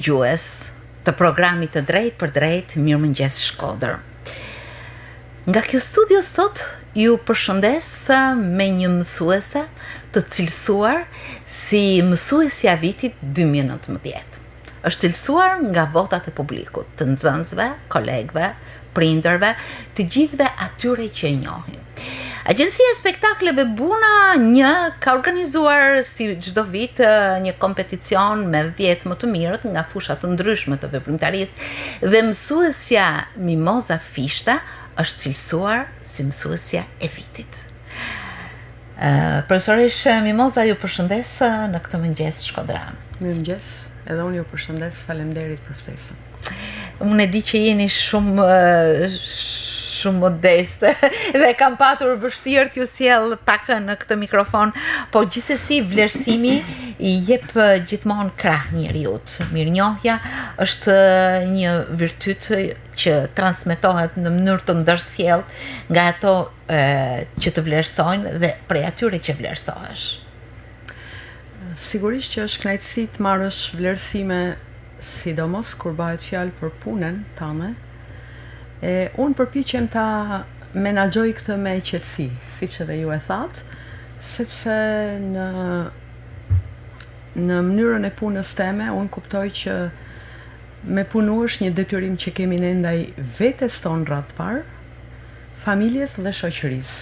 Gjues të programit të Drejt për Drejt, Mirëmëngjes Shkodër. Nga kjo studio sot ju përshëndes me një mësuese të cilësuar si mësuesja vitit 2019. Është cilësuar nga votat e publikut, të nxënësve, kolegëve, prindërve, të gjithëve atyre që e njohin. Agjencia e Spektakleve Buna 1 ka organizuar si çdo vit një kompeticion me 10 më të mirët nga fusha të ndryshme të veprimtarisë dhe mësuesja Mimoza Fishta është cilësuar si mësuesja e vitit. Profesorish Mimoza, ju përshëndes në këtë mëngjes shkodran. Mirëmëngjes, edhe unë ju përshëndes, faleminderit për ftesën. Unë e di që jeni shumë modeste dhe kam patur vështirë t'ju sjell pak në këtë mikrofon, po gjithsesi vlerësimi i jep gjithmonë krah njeriut. Mirënjohja është një virtyt që transmetohet në mënyrë të ndërsjellë nga ato që të vlerësojnë dhe prej atyre që vlerësohesh. Sigurisht që është kënaqësi të marrësh vlerësime, sidomos kur bëhet fjalë për punën tënde. Unë përpiqem ta menaxhoj këtë me qetësi, siç edhe ju e thatë, sepse në mënyrën e punës teme, unë kuptoj që me punu është një detyrim që kemi ne ndaj vetes tonë radh parë, familjes dhe shoqërisë.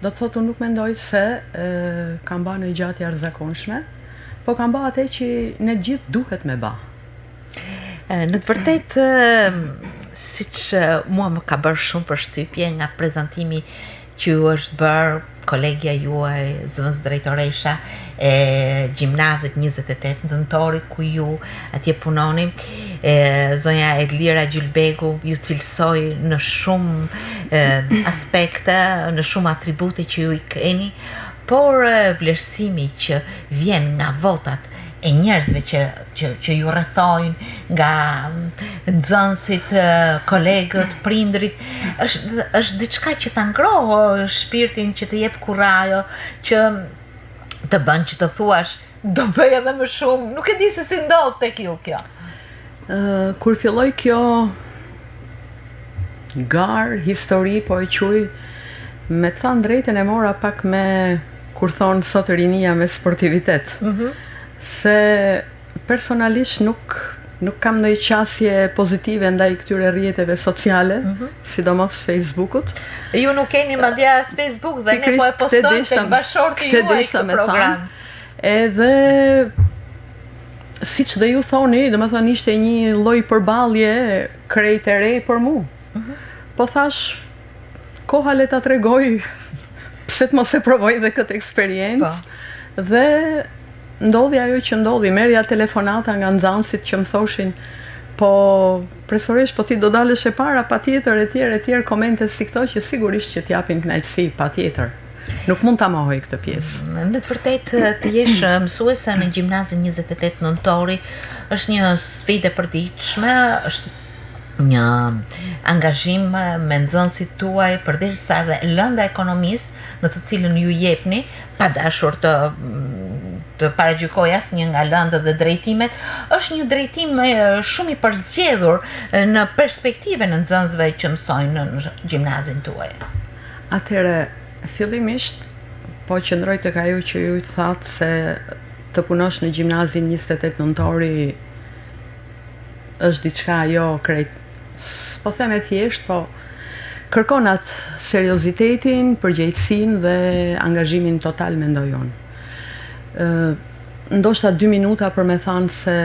Do të thotë, unë nuk mendoj se kam bërë në gjatë jashtëzakonshme, po kam bërë atë që ne gjithë duhet me bë. Në të vërtetë, siç mua më ka bërë shumë përshtypje nga prezantimi që ju është bërë kolegja juaj zëvendës drejtoresha e gjimnazit 28 nëntori ku ju atje punoni, zonja Edlira Gjylbegu ju cilësoi në shumë aspekte, në shumë atribute që ju i keni, por vlerësimi që vjen nga votat e njerëzve që ju rrethojnë, nga nxënësit, kolegët, prindrit, është diçka që ta ngrohë shpirtin, që të jep kurajo, që të bën që të thuash do bëj edhe më shumë. Nuk e di se si ndodh tek ju kjo. Kur filloi kjo garë, histori, po e quaj, me të thënë drejtën e mora pak me, kur thonë sot rinia, me sportivitet. Se personalisht nuk kam ndonjë qasje pozitive ndaj këtyre rrjeteve sociale, sidomos Facebookut. Ju nuk keni madje as Facebook dhe ne po e postojmë tek bashorti juaj këtë program. Edhe siç dhe ju thoni, domethënë ishte një lloj përballje krejt e re për mua. Po thash, koha le ta tregoj, pse të mos e provoj dhe këtë eksperiencë. Dhe ndodhi ajo që ndodhi, merja telefonata nga nxënësit që më thoshin, po profesorish, po ti do dalësh e para, patjetër, etj, komente si këto që sigurisht që t'japin kënaqësi, patjetër. Nuk mund ta mohoj këtë pjesë. Në të vërtetë, të jesh mësuese në gjimnazin 28 nëntori është një sfidë e përditshme, është një angazhim me nxënësit tuaj, përderisa edhe lënda ekonomisë në të cilën ju jepni, pa dashur të paragjykoj asnjë nga lëndët dhe drejtimet, është një drejtim shumë i përzgjedhur në perspektivën e nxënësve që mësojnë në gjimnazin tuaj. Atëherë, fillimisht, po qëndroj tek ajo që ju thatë se të punosh në gjimnazin 28 nëntori është diçka jo krejt, po them e thjesht, po kërkon atë seriozitetin, përgjegjësinë dhe angazhimin total, mendoj unë. Ndoshta 2 minuta për me thënë se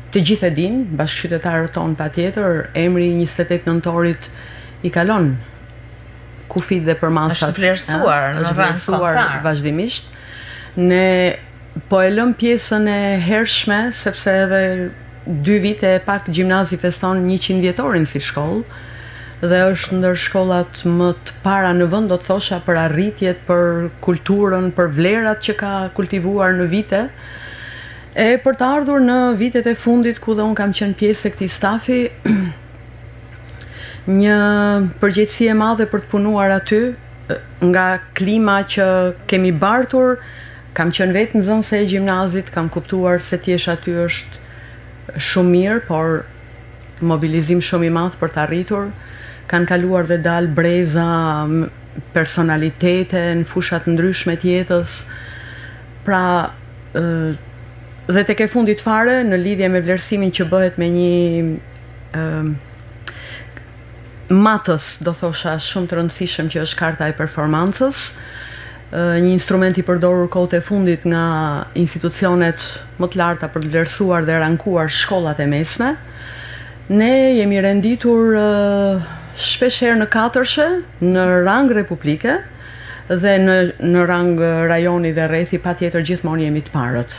të gjithë e dinë, bashkëqytetarët tonë patjetër, emri 28 nëntorit i kalon kufit dhe për masat. Është vlerësuar në rang kombëtar vazhdimisht. Ne po e lëm pjesën e hershme, sepse edhe 2 vite e pak gjimnazi feston 100 vjetorin si shkollë, dhe është ndër shkollat më të para në vend, do të thosha, për arritjet, për kulturën, për vlerat që ka kultivuar në vite, e për të ardhur në vitet e fundit ku dhe unë kam qenë pjesë e këtij stafi, një përgjegjësi e madhe për të punuar aty, nga klima që kemi bartur, kam qenë vetë nxënëse e gjimnazit, kam kuptuar se t'jesh aty është shumë mirë, por mobilizim shumë i madh për të arritur. Kanë kaluar dhe dalë breza personalitete në fushat ndryshme të jetës. Pra, dhe tek e fundit fare, në lidhje me vlerësimin që bëhet me një matës, do thosha, shumë të rëndësishëm që është karta e performancës, një instrument i përdorur kohët e fundit nga institucionet më të larta për të vlerësuar dhe rankuar shkollat e mesme. Ne jemi renditur shpeshherë në katërshe, në rang republike dhe në rang rajoni dhe rrethi, patjetër gjithmonë jemi të parët.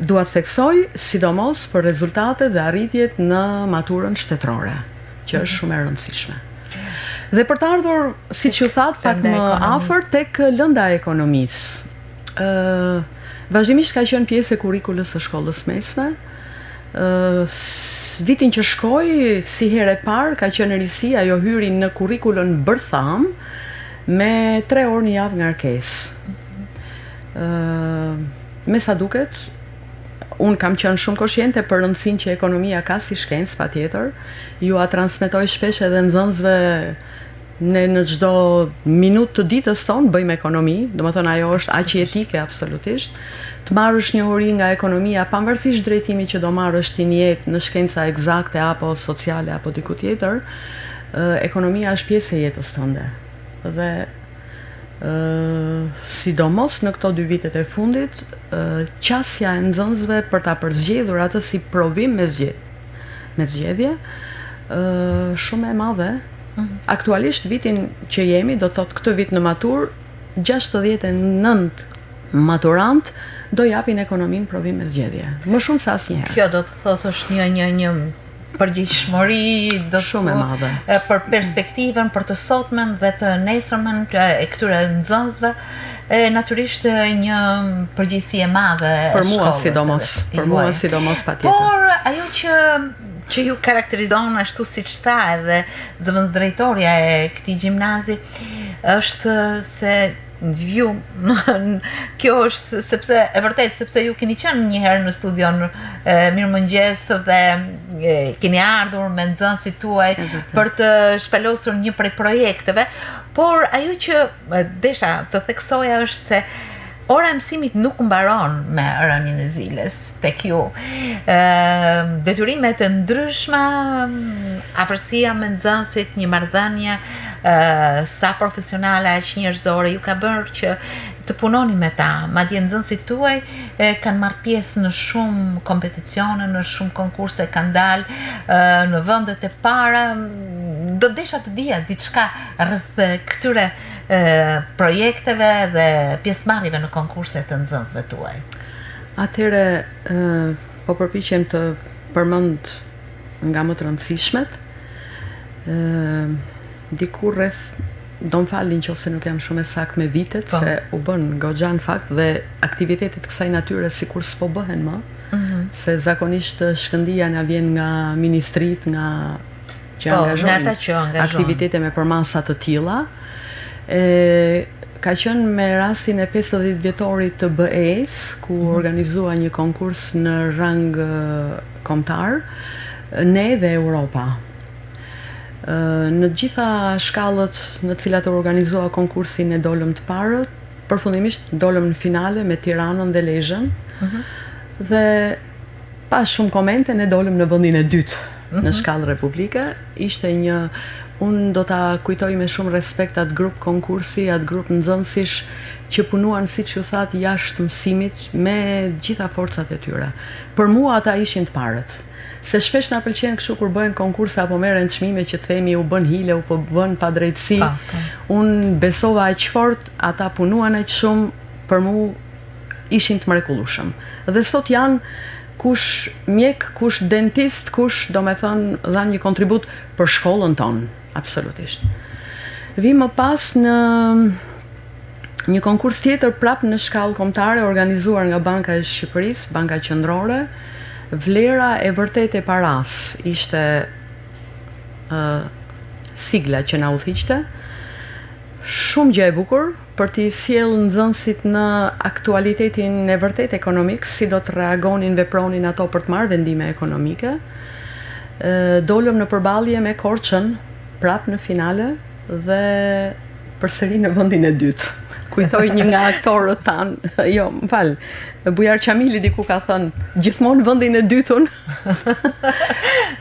Dua të theksoj, sidomos për rezultatet dhe arritjet në maturën shtetërore, që është shumë e rëndësishme. Dhe për të ardhur, siç ju thatë, pak më afër tek lënda e ekonomisë. Vazhdimisht ka qenë pjesë e kurrikulës së shkollës mesme. Vitin që shkoi, si herë e parë, ka qenë risi ajo hyri në kurrikulën bërtham me 3 orë në javë ngarkesë. Me sa duket, unë kam qenë shumë koshjente për rëndësinë që ekonomia ka si shkencë, patjetër. Ju a transmetoj shpesh edhe nxënësve, ne në çdo minutë të ditës tonë bëjmë ekonomi, domethënë ajo është aq etike absolutisht. Të marrësh një uri nga ekonomia, pavarësisht drejtimit që do marrësh ti në jetë në shkenca eksakte apo sociale apo diku tjetër, ekonomia është pjesë e jetës tënde. Dhe sidomos në këto 2 vitet e fundit, qasja e nxënësve për ta përzgjedhur atë si provim me zgjedhje, shumë e madhe. Aktualisht vitin që jemi, do të thotë këtë vit në matur, 69 maturant do japin ekonominë provim me zgjedhje. Më shumë se asnjëherë. Kjo do të thotë është një përgjegjësi do shumë e madhe për perspektivën, për të sotmen dhe të nesërmen e këtyre nxënësve, natyrisht një përgjegjësi e madhe për mua sidomos patjetër. Por ajo që ju karakterizon ashtu siç tha edhe zëvendësdrejtoria e këtij gjimnazi është se ju kjo është sepse ju keni qenë një herë në studion Mirëmëngjes dhe keni ardhur me nxënësit tuaj për të shpalosur një prej projekteve, por ajo që desha të theksoja është se ora e mësimit nuk mbaron me rënien e ziles tek ju. Detyrimet e ndryshme, afërsia me nxënësit, një marrëdhënie sa profesionale aq njerëzore ju ka bërë që të punoni me ta. Madje nxënësit tuaj kanë marrë pjesë në shumë kompeticione, në shumë konkurse, kanë dalë në vendet e para. Do desha të dija diçka rreth këtyre projekteve dhe pjesëmarrjeve në konkurse të nxënësve tuaj. Atëre po përpiqem të përmend nga më të rëndësishmet. Diku rreth, do më falni nëse nuk jam shumë saktë me vitet, se u bën goxha në fakt dhe aktivitetet kësaj natyre sikur s'po bëhen më, se zakonisht shkëndija na vjen nga ministrit, nga që angazhojnë aktivitete me përmasa të tilla. Ka qenë me rastin e 50 vjetorit të BE-s, ku organizua një konkurs në rang kombëtar, ne dhe Europa. Në gjitha shkallët në cilat organizua konkursin e dolëm të parët, përfundimisht dolëm në finale me Tiranën dhe Lezhën, dhe pas shumë komente ne dolëm në vendin e dytë në shkallë republike. Ishte unë do ta kujtoj me shumë respekt atë grup konkursi, atë grup nxënësish që punuan, siç ju thatë, jashtë mësimit me gjitha forcat e tyre. Për mua ata ishin të parët. Se shpesh na pëlqen kështu kur bëhen konkurse apo merren çmime që themi u bën hile, u bën padrejtësi. Unë besova aq fort, ata punuan aq shumë, për mua ishin të mrekullueshëm. Dhe sot janë kush mjek, kush dentist, kush do me thënë dha një kontribut për shkollën tonë, absolutisht. Vi më pas në një konkurs tjetër prap në shkallë kombëtare organizuar nga Banka e Shqipërisë, Banka Qendrore. Vlera e vërtet e paras ishte sigla që na udhëhiqte. Shumë gjë e bukur, për t'i sjellë nxënësit në aktualitetin e vërtet ekonomik, si do të reagonin, vepronin ato për të marrë vendime ekonomike. Dolëm në përballje me Korçën, prap në finale dhe përsëri në vendin e dytë. Kujtoj një nga aktorët tanë, jo, më fal, Bujar Qamili diku ka thënë, gjithmonë vendin e dytun.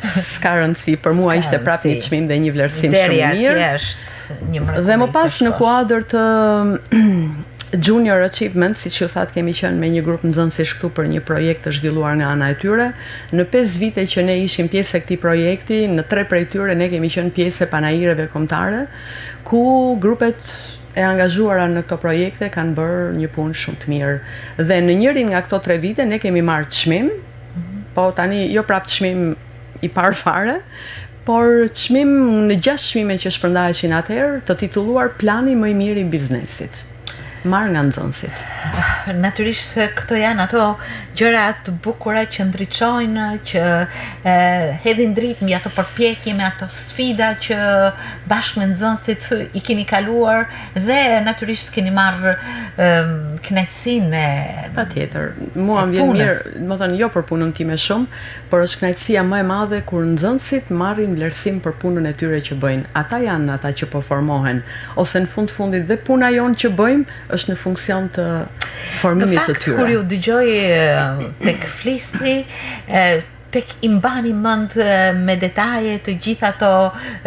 S'ka rëndësi, për mua ishte prapë një çmim dhe një vlerësim shumë mirë. Deri atje është një mrekulli. Dhe më pas në kuadër të Junior Achievement, siç ju thatë, kemi qenë me një grup nxënësish këtu për një projekt të zhvilluar nga ana e tyre. Në 5 vite që ne ishim pjesë e këtij projekti, në 3 prej tyre ne kemi qenë pjesë e panajireve kombëtare, ku grupet e angazhuara në këto projekte kanë bërë një punë shumë të mirë. Dhe në njërin nga këto 3 vite ne kemi marrë çmim, po tani jo prapë çmim i parë fare, por çmim në 6 çmime që shpërndaheshin atëherë, të titulluar Plani më i mirë i biznesit. Marrë nga nxënësit. Natyrisht këto janë ato gjëra të bukura që ndriçojnë, që hedhin dritë mbi ato përpjekje, me ato sfida që bashkë me nxënësit i keni kaluar dhe natyrisht keni marrë kënaqësinë e patjetër. Mua më vjen mirë, më thënë jo për punën time shumë, por është kënaqësia më e madhe kur nxënësit marrin vlerësim për punën e tyre që bëjnë. Ata janë ata që po formohen, ose në fundit dhe puna jonë që bëjmë është në funksion të formimit të tyre. Në fakt, kur ju dëgjoj tek flisni, tek i mbani mend me detaje të gjitha ato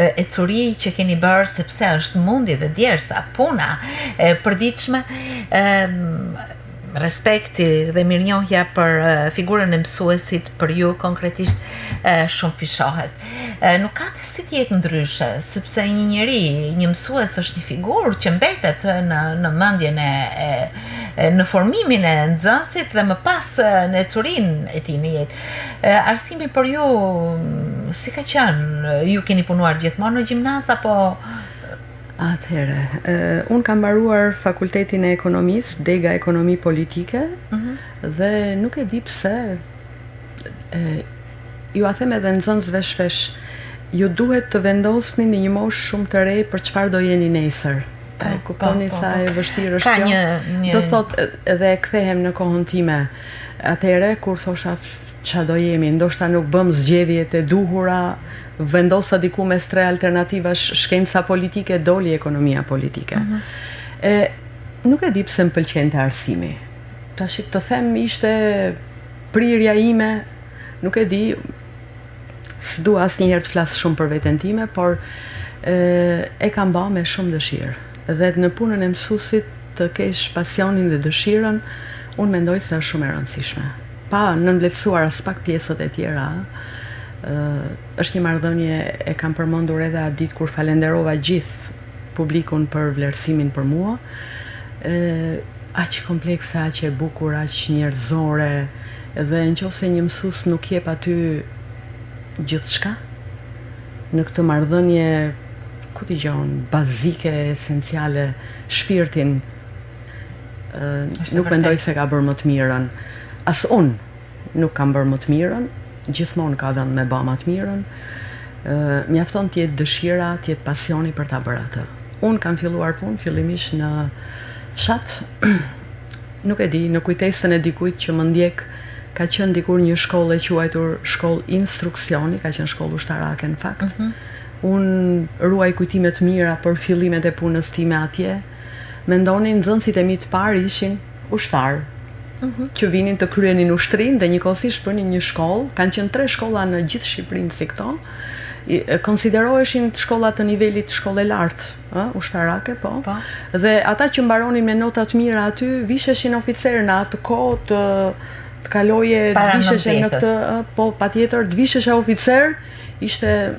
ecuri që keni bërë, sepse është mundi dhe djersa, puna e përditshme, respekti dhe mirënjohja për figurën e mësuesit për ju konkretisht shumë fishohet. Nuk ka të si tjetë ndryshe, sepse një njeri, një mësues është një figurë që mbetet në mendjen në formimin e nxënësit dhe më pas në ecurinë e tij në jetë. Arsimi për ju si ka qenë? Ju keni punuar gjithmonë në gjimnaz apo? Atëherë, unë kam mbaruar fakultetin e ekonomisë, dega ekonomi politike, dhe nuk e di pse, ju a them edhe nxënësve shpesh, ju duhet të vendosni në një moshë shumë të re për çfarë do jeni nesër. Kuptoni sa e vështirë është kjo? Do thotë, edhe kthehem në kohën time. Atëherë kur thosha ç'a do jemi, ndoshta nuk bëm zgjedhjet e duhura, vendosa diku mes 3 alternativash, shkenca politike, doli ekonomia politike. Nuk e di pse më pëlqente arsimi. Tash të them ishte prirja ime, nuk e di, s'dua asnjëherë të flas shumë për veten time, por e kam bërë me shumë dëshirë. Dhe në punën e mësuesit të kesh pasionin dhe dëshirën, unë mendoj se është shumë e rëndësishme. Pa nënvlerësuar as pak pjesët e tjera, është një marrëdhënie, e kam përmendur edhe atë ditë kur falenderova gjithë publikun për vlerësimin për mua. Aq komplekse, aq e bukur, aq njerëzore, dhe nëse një mësues nuk jep aty gjithçka në këtë marrëdhënie, ku t'i gjon, bazike, esenciale, shpirtin, nuk mendoj se ka bërë më të mirën. As unë nuk kam bërë më të mirën, gjithmonë ka dhënë me bë më të mirën. Mjafton të jetë dëshira, të jetë pasioni për ta bërë atë. Unë kam filluar punë fillimisht në fshat, nuk e di, në kujtesën e dikujt që më ndjek, ka qenë dikur një shkollë e quajtur shkollë instruksioni, ka qenë shkollë ushtarake në fakt. Unë ruaj kujtime të mira për fillimet e punës time atje. Mendonin nxënësit e mi të parë ishin ushtarë, që vinin të kryenin ushtrinë dhe njëkohësisht përnin një shkollë. Kanë qenë 3 shkolla në gjithë Shqipërinë si këto. Konsideroheshin shkolla të nivelit shkollë lartë, ushtarake, po. Dhe ata që mbaronin me nota të mira aty visheshin oficer në atë kohë të kaloje, të visheshe në këtë, po patjetër, të visheshe oficer, ishte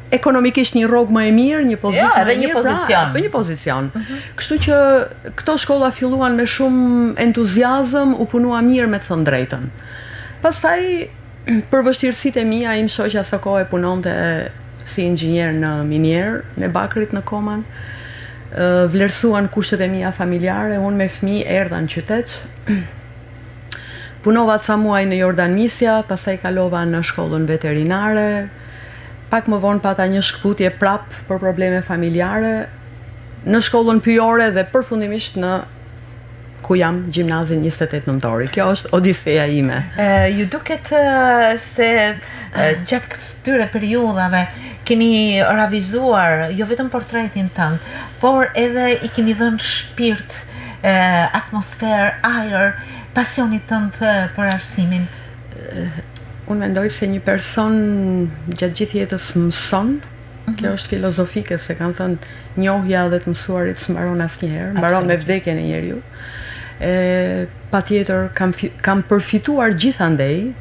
ekonomikisht një rrogë më e mirë, një pozitë më e mirë, një pozicion. Kështu që këto shkolla filluan me shumë entuziazëm, u punua mirë me të thënë drejtën. Pastaj, për vështirësitë e mia, im shoqja së kohë punonte si inxhinier në minier në Bakrit në Koman. Vlerësuan kushtet e mia familjare, unë me fëmijë erdha në qytet. Punova ca muaj në Jordan Misja, pastaj kalova në shkollën veterinare. Pak më vonë pata një shkputje prap për probleme familjare në shkollën pyjore dhe përfundimisht në ku jam gjimnazin 28 nëntori. Kjo është odiseja ime. Ju duket se gjatë këtyre periudhave keni ravizuar jo vetëm portretin tënd, por edhe i keni dhënë shpirt, atmosferë, ajër, pasionit tënd për arsimin. Unë mendoj se një person gjatë gjithë jetës mëson. Kjo është filozofike, se kanë thënë njohja dhe të mësuarit s'mbaron asnjëherë, mbaron me vdekjen e njeriu. Patjetër kam përfituar gjithandej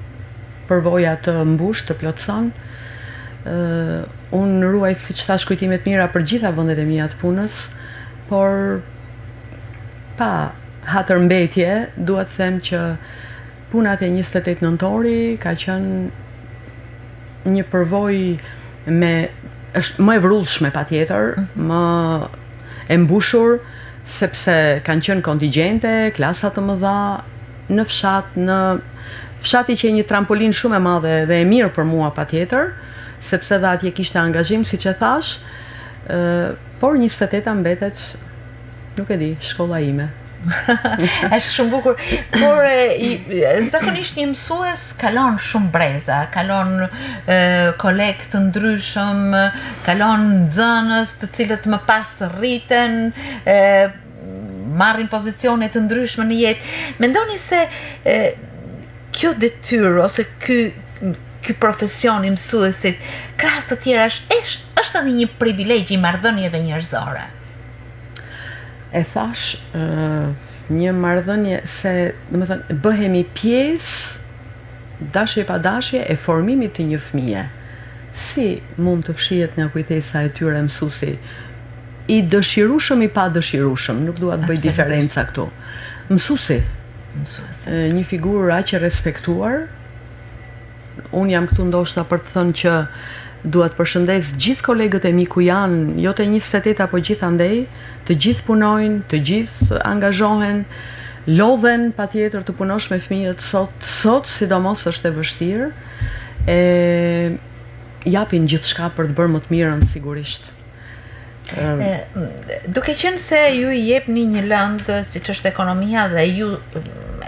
përvoja të mbush, të plotson. Unë ruaj, siç thash, kujtimet mira për gjitha vendet e mia të punës, por pa hatërmbetje, duhet të them që punat e 28 nëntori ka qenë një përvojë është më e vrullshme patjetër, më e mbushur, sepse kanë qenë kontingjente, klasa të mëdha në fshat, në fshati që një trampolin shumë e madhe dhe e mirë për mua patjetër, sepse dhe atje kishte angazhim, siç e thash, por 28 mbetet, nuk e di, shkolla ime. Është shumë bukur, por zakonisht një mësues kalon shumë breza, kalon kolegë të ndryshëm, kalon nxënës të cilët më pas rriten, marrin pozicione të ndryshme në jetë. Mendoni se kjo detyrë ose ky profesion i mësuesit krahas të tjera është edhe një privilegj i marrëdhënieve njerëzore? E thash, një marrëdhënie se, domethënë, bëhemi pjesë, dashje pa dashje, e formimit të një fëmije. Si mund të fshihet nga kujtesa e tyre mësuesi, i dëshirueshëm i pa dëshirueshëm, nuk dua të bëj diferenca këtu. Mësuesi, një figurë aq e respektuar. Unë jam këtu ndoshta për të thënë që dua të përshëndes gjithë kolegët e mi ku janë, jo të 28 apo gjithandej, të gjithë punojnë, të gjithë angazhohen, lodhen patjetër të punosh me fëmijët sot sidomos është e vështirë, japin gjithçka për të bërë më të mirën sigurisht. Duke qenë se ju i jepni një lëndë siç është ekonomia dhe ju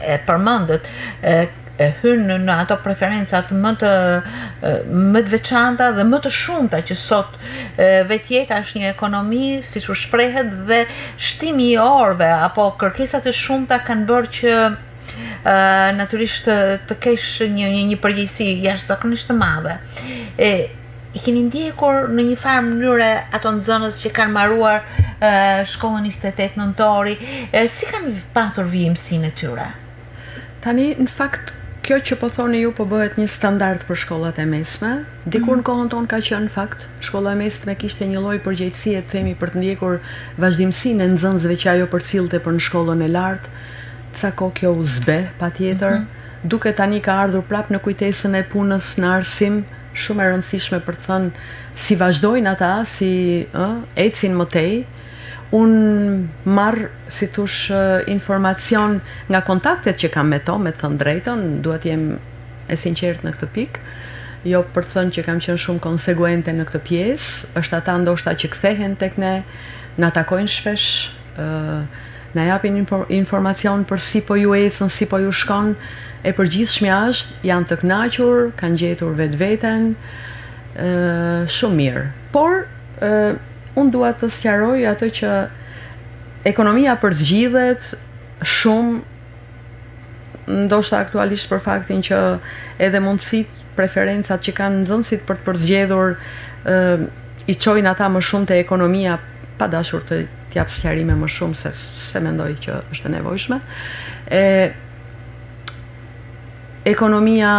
e përmendët, hynë në ato preferencat më të veçanta dhe më të shumta që sot vetjeta është një ekonomi, siç u shprehet, dhe shtimi i orëve apo kërkesat e shumta kanë bërë që natyrisht të kesh një përgjegjësi jashtëzakonisht të madhe. I keni ndjekur në një farë mënyre ato nxënës që kanë mbaruar shkollën 28 nëntori, si kanë patur vijimsinë e tyre? Tani, në fakt, kjo që po thoni ju po bëhet një standard për shkollat e mesme. Dikur në kohën tonë ka qenë fakt, shkolla e mesme kishte një lloj përgjegjësie, themi, për të ndjekur vazhdimsinë e nxënësve që ajo përcillte për në shkollën e lartë. Ca kohë kjo u zbe, patjetër. Duke tani ka ardhur prap në kujtesën e punës në arsim, shumë e rëndësishme për të thënë si vazhdojnë ata, si ecin më tej. Unë marr, si thush, informacion nga kontaktet që kam me to, me të thënë drejtën, duhet jem e sinqert në këtë pikë, jo për të thënë që kam qenë shumë konsekuente në këtë pjesë, është ata ndoshta që kthehen tek ne, na takojnë shpesh, na japin informacion për si po ju ecën, si po ju shkon, e përgjithshmja është, janë të kënaqur, kanë gjetur vetveten, shumë mirë. Por unë dua të sqaroj atë që ekonomia përzgjidhet shumë, ndoshta aktualisht për faktin që edhe mundësitë, preferencat që kanë nxënësit për të përzgjedhur i çojnë ata më shumë te ekonomia, pa dashur të jap sqarime më shumë se mendoj që është e nevojshme. Ekonomia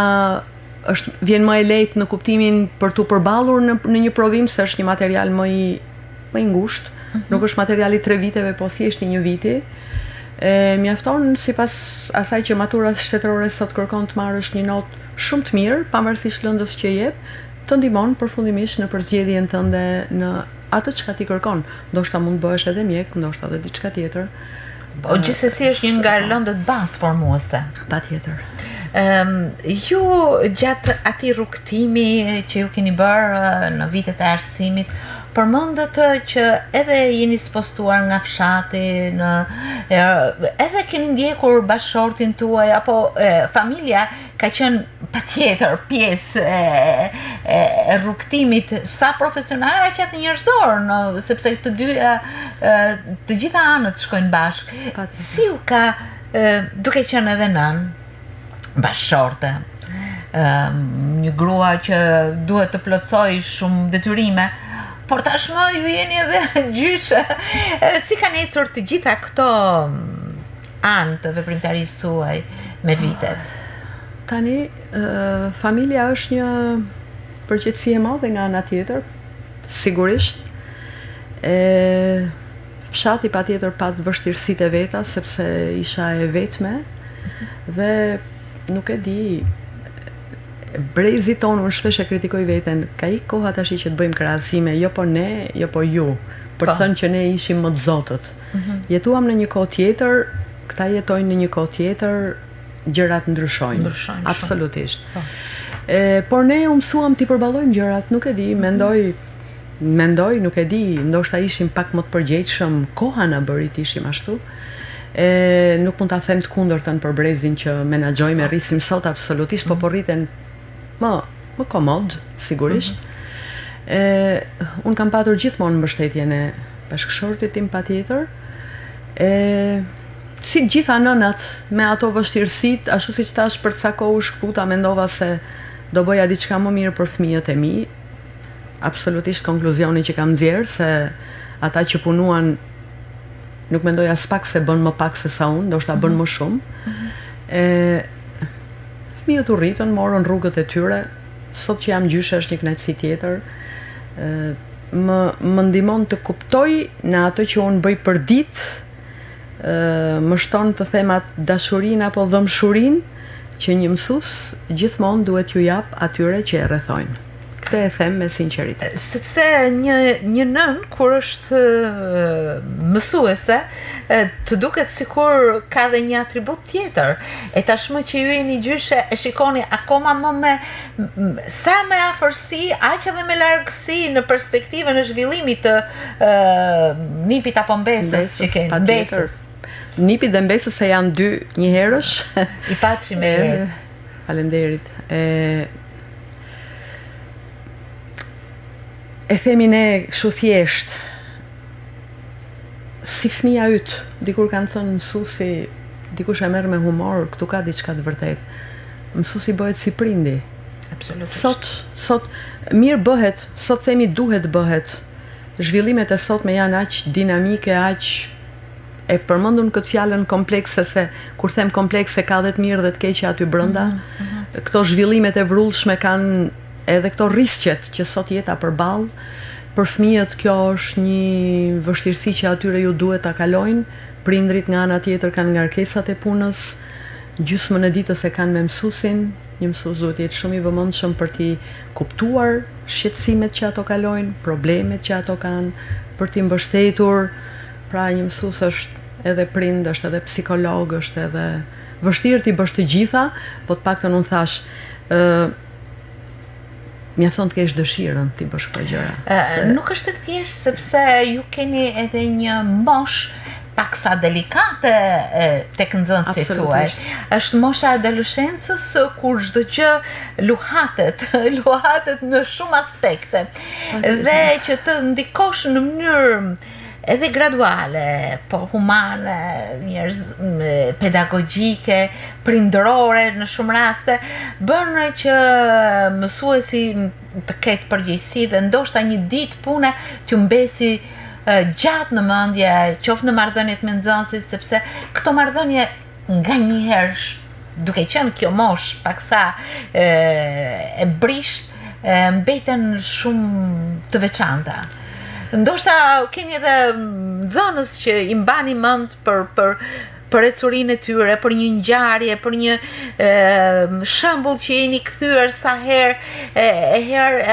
vjen më e lehtë në kuptimin për tu përballur në një provim, se është një material më i ngushtë, nuk është materiali 3 viteve, po thjesht i 1 viti. Mjafton, sipas asaj që matura shtetërore sot kërkon, të marrësh një notë shumë të mirë, pavarësisht lëndës që jep, të ndihmon përfundimisht në përzgjedhjen tënde në atë çka ti kërkon. Ndoshta mund të bëhesh edhe mjek, ndoshta edhe diçka tjetër. Po gjithsesi është një nga lëndët bazë formuese. Patjetër. Ju gjatë atij rrugtimi që ju keni bërë në vitet e arsimit, përmendët që edhe jeni spostuar nga fshati, edhe keni ndjekur bashkëshortin tuaj apo familja ka qenë patjetër pjesë e rrugtimit sa profesional aq edhe njerëzor, sepse të dyja të gjitha anët shkojnë bashkë. Si u ka duke qenë edhe nën bashkëshorte, një grua që duhet të plotësoj shumë detyrime, por tashmë ju jeni edhe gjyshe. Si kanë ecur të gjitha këto anë të veprimtarisë suaj me vitet? Tani, familja është një përqetësi e madhe nga ana tjetër, sigurisht. Fshati patjetër pat vështirësitë e veta, sepse isha e vetme, dhe nuk e di, brezi tonë unë shpesh e kritikoj veten, ka i koha tash që të bëjmë krahasime, jo po ne, jo po ju, për të thënë që ne ishim më të zotët. Jetuam në një kohë tjetër, këta jetojnë në një kohë tjetër, gjërat ndryshojnë. Absolutisht. Por ne u mësuam t'i përballojmë gjërat, nuk e di, mendoj, nuk e di, ndoshta ishim pak më të përgjegjshëm, koha na bëri të ishim ashtu. Nuk mund ta them të kundërtën për brezin që menaxhojmë, rrisim sot absolutisht, po rriten më komod, sigurisht. Unë kam patur gjithmonë mbështetjen e bashkëshortit tim patjetër. Si gjitha nënat me ato vështirësitë, ashtu siç thash, për ca kohë u shkputa, mendova se do bëja diçka më mirë për fëmijët e mi. Absolutisht konkluzioni që kam nxjerr se ata që punuan nuk mendoj as pak se bën më pak se sa unë, ndoshta bën më shumë. Fëmijët u rritën, morën rrugët e tyre. Sot që jam gjyshe është një kënaqësi tjetër. Më ndihmon të kuptoj në atë që unë bëj për ditë, më shton të them atë dashurinë apo dhëmshurinë që një mësues gjithmonë duhet ju jap atyre që e rrethojnë. Këtë e them me sinqeritet. Sepse një nën kur është mësuese, të duket sikur ka dhe një atribut tjetër. E tashmë që ju jeni gjyshe, e shikoni akoma më sa me afërsi, aq edhe me largësi në perspektivën e zhvillimit të nipit apo mbesës që keni. Mbesës. Nipit dhe mbesës se janë dy njëherësh. I paçi me jetë. Faleminderit. E themi ne kështu thjesht, si fëmia yt, dikur kanë thënë mësuesi, dikush e merr me humor, këtu ka diçka të vërtetë. Mësuesi bëhet si prindi. Absolutisht. Sot mirë bëhet, sot themi duhet bëhet. Zhvillimet e sotme janë aq dinamike, aq e përmendun këtë fjalën komplekse, se kur them komplekse ka dhe të mirë dhe të keqe aty brenda. Këto zhvillimet e vrullshme kanë edhe këto rrisqet që sot jeta përball. Për fëmijët kjo është një vështirësi që atyre ju duhet ta kalojnë. Prindrit nga ana tjetër kanë ngarkesat e punës, gjysmën e ditës e kanë me mësuesin. Një mësues duhet jetë shumë i vëmendshëm për t'i kuptuar shqetësimet që ato kalojnë, problemet që ato kanë, për t'i mbështetur. Pra një mësues është edhe prind, është edhe psikolog, është edhe vështirë t'i bësh të gjitha, po të paktën unë thash, mjafton të kesh dëshirën ti bësh këto gjëra. Nuk është e thjeshtë sepse ju keni edhe një moshë paksa delikate tek nxënësit tuaj. Është mosha e adoleshencës kur çdo gjë luhatet në shumë aspekte. Dhe që të ndikosh në mënyrë edhe graduale, po humane, pedagogjike, prindërore në shumë raste, bën që mësuesi të ketë përgjegjësi dhe ndoshta një ditë pune t'ju mbesi gjatë në mendje, qoftë në marrëdhëniet me nxënësit, sepse këto marrëdhënie nganjëherë, duke qenë kjo moshë paksa e brisht, mbeten shumë të veçanta. Ndoshta keni edhe nxënës që i mbani mend për ecurinë e tyre, për një ngjarje, për një shembull që jeni kthyer sa herë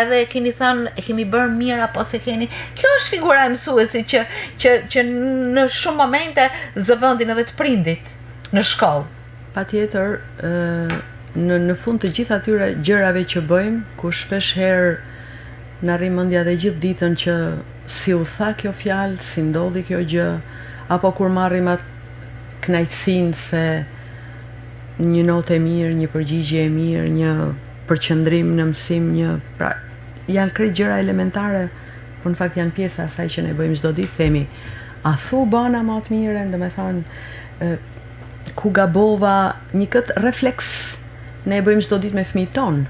edhe keni thënë e kemi bërë mirë apo se keni. Kjo është figura e mësuesit që në shumë momente zëvendin edhe të prindit në shkollë. Patjetër, në fund të gjithë atyre gjërave që bëjmë, ku shpesh herë na rri mendja dhe gjithë ditën që si u tha kjo fjalë, si ndodhi kjo gjë, apo kur marrim atë kënaqësinë se një notë e mirë, një përgjigje e mirë, një përqendrim në mësim, pra janë krejt gjëra elementare, por në fakt janë pjesa e asaj që ne bëjmë çdo ditë, themi, a thu bana më të mirën, domethënë ku gabova, një këtë refleks ne e bëjmë çdo ditë me fëmijët tonë.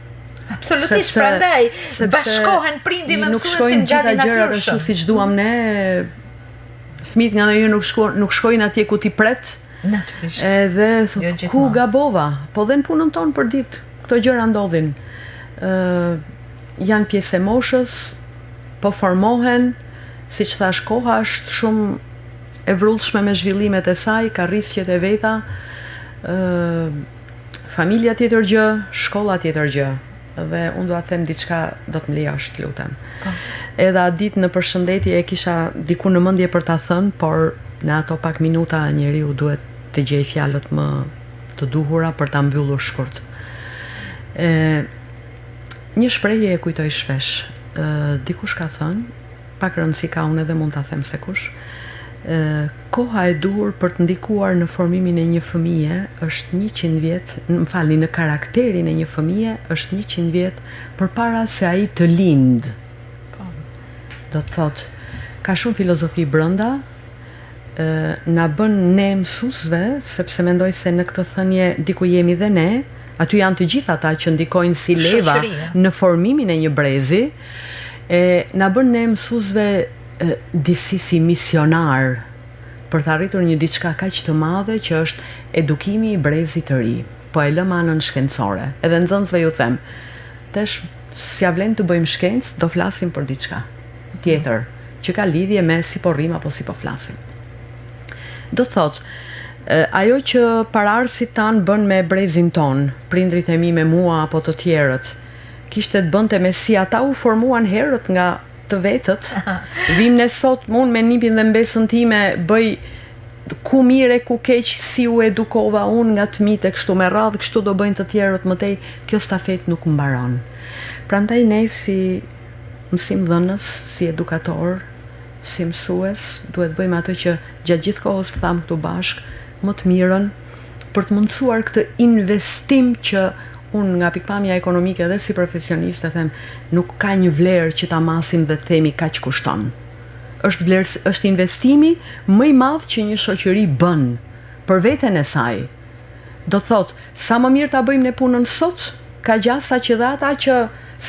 Absolutisht, prandaj bashkohen prindi me mësuesin gati natyrshëm. Ashtu siç duam ne, fëmijët nga ndonjëherë nuk shkojnë atje ku ti pret. Natyrisht. Edhe ku gabova, po dhe në punën tonë për ditë, këto gjëra ndodhin. Janë pjesë e moshës, po formohen, siç thash, koha është shumë e vrullshme me zhvillimet e saj, ka rrisqet e veta, familja tjetër gjë, shkolla tjetër gjë. Dhe unë do të them diçka, do të më lejosh, lutem. Edhe atë ditë në përshëndetje e kisha diku në mendje për ta thënë, por në ato pak minuta njeriu duhet të gjej fjalët më të duhura për ta mbyllur shkurt. Një shprehje e kujtoj shpesh. Dikush ka thënë, pak rëndësi ka, unë edhe mund ta them se kush. Koha e duhur për të ndikuar në formimin e një fëmije është 100 vjet, në karakterin e një fëmije është 100 vjet përpara se ai të lind. Do të thotë, ka shumë filozofi brenda, na bën ne mësuesve, sepse mendoj se në këtë thënie diku jemi dhe ne, aty janë të gjithë ata që ndikojnë si leva në formimin e një brezi, na bën ne mësuesve disi si misionar për të arritur një diçka kaq të madhe që është edukimi i brezit të ri. Po e lëm anën shkencore. Edhe nxënësve ju them, tash s'ja vlen të bëjmë shkencë, do flasim për diçka tjetër që ka lidhje me si po rrim apo si po flasim. Do thot, ajo që pararësit tanë bën me brezin ton, prindrit e mi me mua apo të tjerët, kishte të bënte me si ata u formuan herët nga të vetët. Vim ne sot, unë me nipin dhe mbesën time bëj ku mire, ku keq, si u edukova unë nga të mitë e kështu me radhë, kështu do bëjnë të tjerët mëtej, kjo stafet nuk mbaron. Prandaj ne si mësimdhënës, si edukator, si mësues, duhet bëjmë atë që gjatë gjithë kohës të thamë këtu bashkë, më të mirën, për të mundësuar këtë investim që unë nga pikpamja ekonomike dhe si profesionist e them, nuk ka një vlerë që ta masim dhe themi kaq kushton. Është investimi më i madh që një shoqëri bën për veten e saj. Do thot, sa më mirë ta bëjmë ne punën sot, ka gjasa që dhe ata që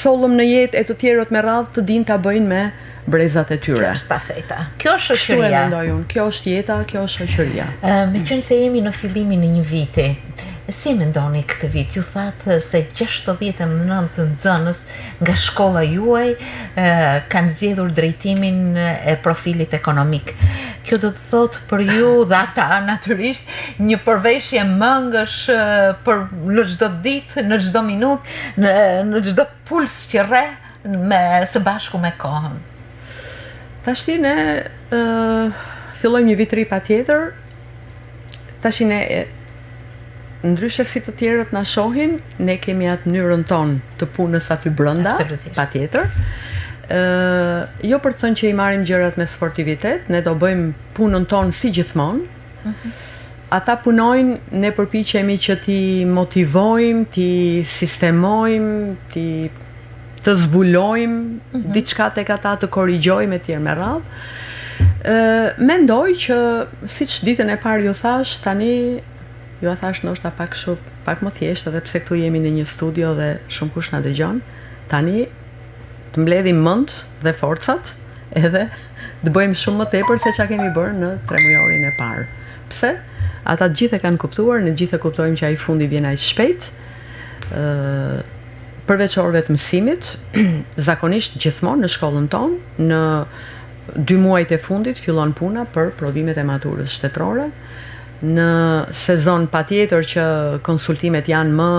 sollëm në jetë e të tjerët me radhë të dinë ta bëjnë me brezat e tyre. Kjo është stafeta. Kjo është shoqëria. Kështu e mendoj unë. Kjo është jeta, kjo është shoqëria. Meqense jemi në fillimin e një viti, si mendoni këtë vit? Ju thatë se 69 nxënës nga shkolla juaj kanë zgjedhur drejtimin e profilit ekonomik. Kjo do të thotë për ju dhe ata natyrisht një përveshje mëngësh në çdo ditë, në çdo minutë, në çdo puls që rre së bashku me kohën. Tashti ne fillojmë një vit ri patjetër. Tashi ne ndryshe si të tjerët na shohin, ne kemi atë mënyrën tonë të punës aty brenda, patjetër. Jo për të thënë që i marrim gjërat me sportivitet, ne do bëjmë punën tonë si gjithmonë. Ata punojnë, ne përpiqemi që ti motivojmë, ti sistemojmë, të zbulojmë diçka tek ata, të korrigjojmë etj me radhë. Mendoj që siç ditën e parë ju thash, tani ju a thash ndoshta pak më thjesht, edhe pse këtu jemi në një studio dhe shumë kush na dëgjon, tani të mbledhim mend dhe forcat edhe të bëjmë shumë më tepër se çka kemi bërë në 3 mujorin e parë. Pse? Ata të gjithë e kanë kuptuar, ne gjithë e kuptojmë që ai fundi vjen aq shpejt. Përveç orëve të mësimit, zakonisht gjithmonë në shkollën tonë, në 2 muajt e fundit fillon puna për provimet e maturës shtetërore. Në sezon patjetër që konsultimet janë më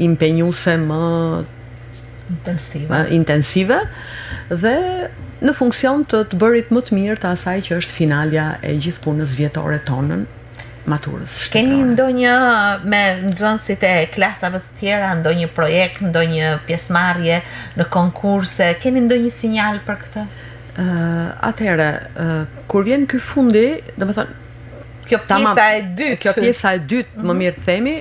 impenjuese, më intensive dhe në funksion të bërit më të mirë të asaj që është finalja e gjithë punës vjetore tonën maturës shtetërore. Keni ndonjë me nxënësit e klasave të tjera, ndonjë projekt, ndonjë pjesëmarrje në konkurse, keni ndonjë sinjal për këtë? Atëherë, kur vjen ky fundi, domethënë Kjo pjesa e dytë. Kjo pjesa e dytë, më mirë të themi,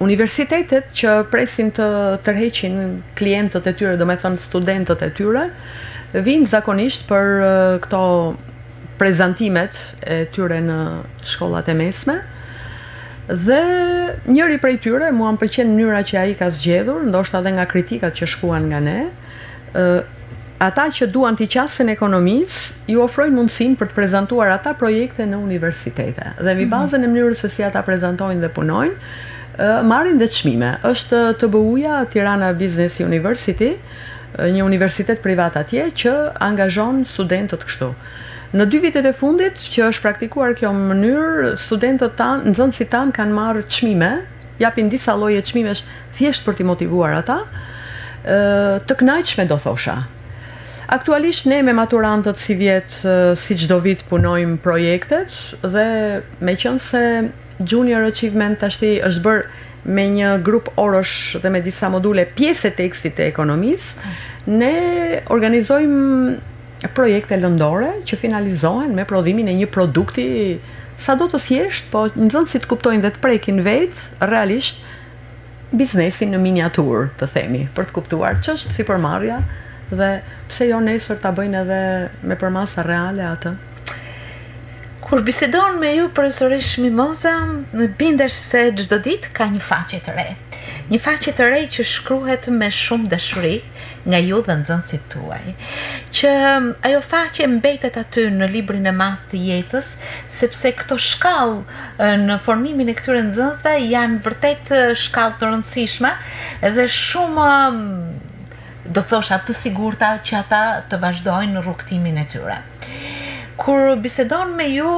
universitetet që presin të tërheqin klientët e tyre, domethënë studentët e tyre, vinë zakonisht për këto prezantimet e tyre në shkollat e mesme. Dhe njëri prej tyre, mua më pëlqen mënyra që ai ka zgjedhur, ndoshta edhe nga kritikat që shkuan nga ne, ata që duan t'i qasin ekonomisë, ju ofrojnë mundësinë për të prezantuar ata projekte në universitete. Dhe mbi bazën e mënyrës se si ata prezantojnë dhe punojnë, marrin dhe çmime. Është TBU-ja, Tirana Business University, një universitet privat atje që angazhon studentët kështu. Në 2 vitet e fundit që është praktikuar kjo mënyrë, studentët tanë, nxënësit tanë kanë marrë çmime, japin disa lloje çmimesh thjesht për t'i motivuar ata, të kënaqshme do thosha. Aktualisht ne me maturantët si çdo vit punojmë projektet dhe meqense Junior Achievement tashti është bërë me një grup orësh dhe me disa module pjesë e tekstit e ekonomisë, ne organizojmë projekte lëndore që finalizohen me prodhimin e një produkti sado të thjesht, po nxënësit kuptojnë dhe të prekin vetë realisht biznesin në miniaturë, të themi, për të kuptuar ç'është sipërmarrja dhe pse jo nesër ta bëjnë edhe me përmasa reale atë. Kur bisedon me ju, profesoresh Mimoza, bindesh se çdo ditë ka një faqe të re. Një faqe të re që shkruhet me shumë dashuri nga ju dhe nxënësit tuaj. Që ajo faqe mbetet aty në librin e madh të jetës, sepse këto shkallë në formimin e këtyre nxënësve janë vërtet shkallë të rëndësishme dhe shumë do thosha të sigurta që ata të vazhdojnë në rrugtimin e tyre. Kur bisedon me ju,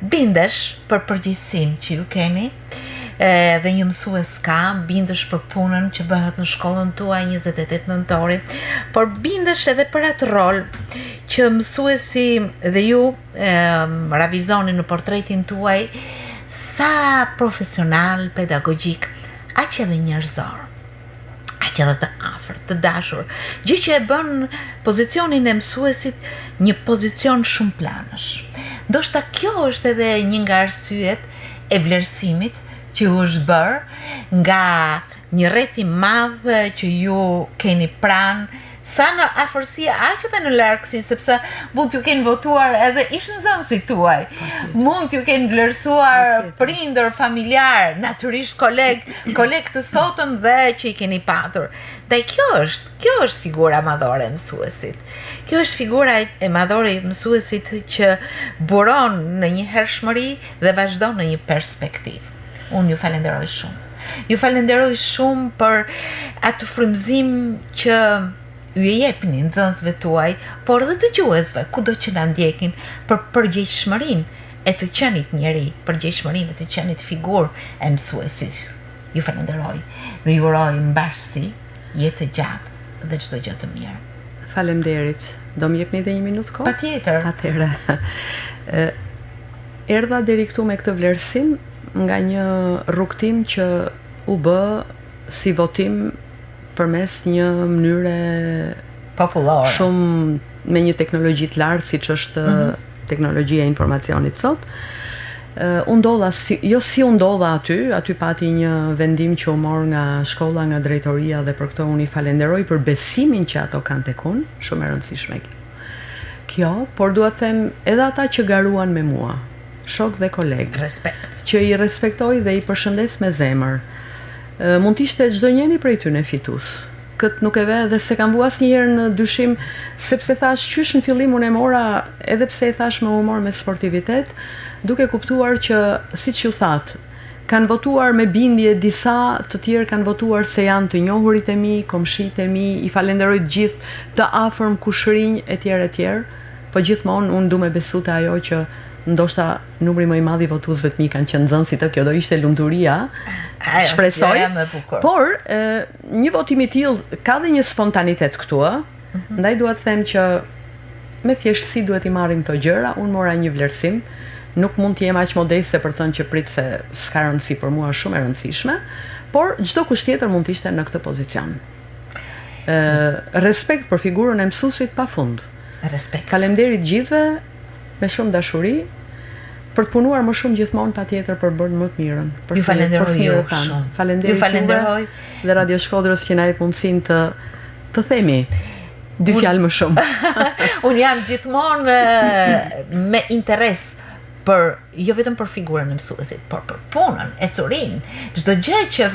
bindesh për përgjegjësinë që ju keni, dhe një mësues ka, bindesh për punën që bëhet në shkollën tuaj 28 nëntori, por bindesh edhe për atë rol që mësuesi dhe ju ravizoni në portretin tuaj sa profesional, pedagogjik, aq edhe njerëzor. Aq edhe të afërt, të dashur, gjë që e bën pozicionin e mësuesit një pozicion shumë planësh. Ndoshta kjo është edhe një nga arsyet e vlerësimit që u është bërë nga një rreth i madh që ju keni pranë, sa në afërsi aq edhe në largësi, sepse mund t'ju kenë votuar edhe ish nxënësit tuaj, mund t'ju kenë vlerësuar prindër, familjar, natyrisht koleg të sotëm dhe që i keni patur. Dhe kjo është figura madhore e mësuesit. Kjo është figura e madhore e mësuesit që buron në një hershmëri dhe vazhdon në një perspektivë. Unë ju falenderoj shumë. Ju falenderoj shumë për atë frymëzim që ju e jepni nxënësve tuaj, por edhe dëgjuesve, kudo që na ndjekin, për përgjegjshmërinë e të qenit njeri, përgjegjshmërinë e të qenit figurë e mësuesit. Ju falenderoj dhe ju uroj mbarësi, jetë gjatë dhe çdo gjë të mirë. Faleminderit. Do më jepni edhe 1 minutë kohë? Patjetër. Atëherë. Erdha deri këtu me këtë vlerësim nga një rrugtim që u bë si votim përmes një mënyre popullore, shumë me një teknologji të lartë siç është teknologjia e informacionit sot. Unë ndodha aty pati një vendim që u mor nga shkolla, nga drejtoria dhe për këtë unë i falenderoj për besimin që ato kanë tek unë, shumë e rëndësishme kjo, por dua të them edhe ata që garuan me mua, shok dhe koleg, respekt, që i respektoj dhe i përshëndes me zemër. Mund t'ishte çdo njeri prej tyre fitues. Këtë nuk e ve dhe se kam vu asnjëherë në dyshim, sepse thash qysh në fillim unë e mora, edhe pse e thash me humor, me sportivitet, duke kuptuar që siç ju thatë, kanë votuar me bindje, disa të tjerë kanë votuar se janë të njohurit e mi, komshit e mi, i falenderoj të gjithë, të afërm, kushërinj etj. Po gjithmonë unë du me besu te ajo që ndoshta numri më i madh i votuesve të mi kanë qenë nxënësit, kjo do ishte lumturia, shpresoj. Por një votim i tillë ka dhe një spontanitet këtu, ndaj dua të them që me thjeshtësi duhet i marrim këto gjëra. Unë mora një vlerësim nuk mund të jem aq modeste për thënë që prit se s'ka rëndësi, për mua është shumë e rëndësishme, por çdo kush tjetër mund të ishte në këtë pozicion. Respekt për figurën e mësuesit pafund. Respekt. Faleminderit gjithëve me shumë dashuri për të punuar më shumë gjithmonë patjetër për bërë më të mirën. Ju falenderoj shumë. Faleminderit juve dhe Radio Shkodrës që na jep mundësinë të themi dy fjalë më shumë. Unë jam gjithmonë me interes për jo vetëm për figurën e mësuesit, por për punën, ecurinë, çdo gjë që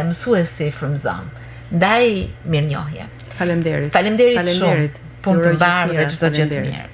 mësuesi frymëzon. Ndaj mirënjohje. Faleminderit. Faleminderit shumë. Punë të mbarë dhe çdo gjë të mirë.